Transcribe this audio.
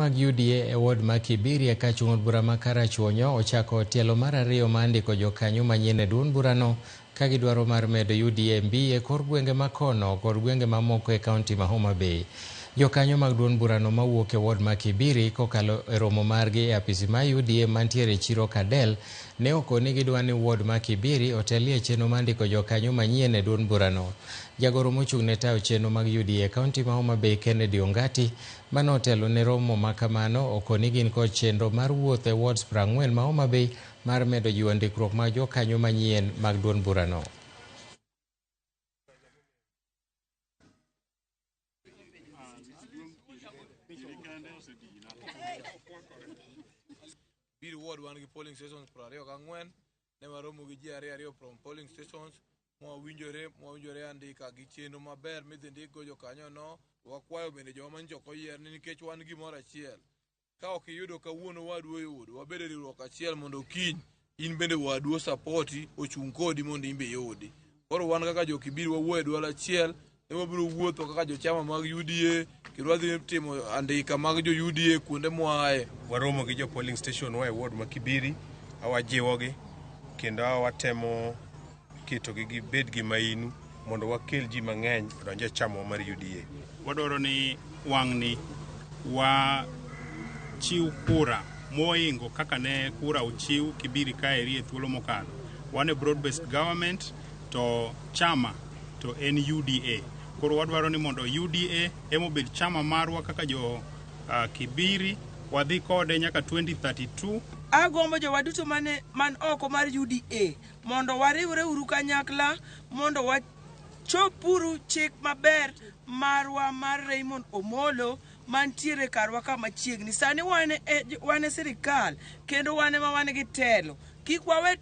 Mag UDA e ward ma Kibiri e ka chung'od bura ma Karachuonyo ochako tielo mar ariyo ma ndiko jokanyo manyien e duond burano ka gidwaro mar medo UDA mbi e kor gwenge ma kono kod gwenge mamoko e kaunti ma Homa Bay. Jokanyo mag duond burano mawuok e ward ma Kibiri kokalo e romo margi e apisi ma UDA mantiere e chiro Kadel ne okoni gidwa ni ward ma Kibiri otelie chenro mar ndiko jokanyo manyien e duond burano. Jagoro mochung' ne tayo chenro mag UDA e kaunti ma Homa Bay Kennedy Ongati mano otelo ne romo ma kamano okoni gin kod chenro mar wuoth e wards 40 ma Homa Bay mar medo jiwo ndikruok mag jokanyo manyien mag duond burano. Kibiri ward wan gi polling stations 24 ne waromo gi ji ariyo from polling stations mwawinjore andika gi chenro maber midhi ndik go jokanyo no. Wakwayo bende joma manchoko yier nikech wan gimoro achiel. Ka ok iyudo kawuono wadu oyudo wabede riwruok achiel mondo kiny in bende wadu support ochung' kodi mondo imbe yudi. Koro wan kaka jo Kibiri wawuoyo dwol achiel ne wabiro wuotho kaka jochama mag UDA kendo wadhi timo andika mag jo UDA kuonde mwae. Waromo gi jo polling station wa e ward ma Kibiri awajiwogi kendo watemo keto gi bed gi mainu mondo wakel ji mang'eny donje chamo mar UDA. Wadwaro ni wang'ni wa chiw kura moingo kaka ne kura uchiw Kibiri kaeri e thuolo mokalo. Wane broad based government to chama to en UDA. Koro wadwaro ni mondo UDA emobed chama marwa kaka jo Kibiri wadhi kode nyaka 2032. Agombo jowaduto man oko mar UDA mondo wariwre uru kanyakla mondo wachopuru chik maber marwa mar Raymond Omolo mantiere karwa kama chiegni. Sani wane sirikal kendo wane ma wane gi telo. Kik wawe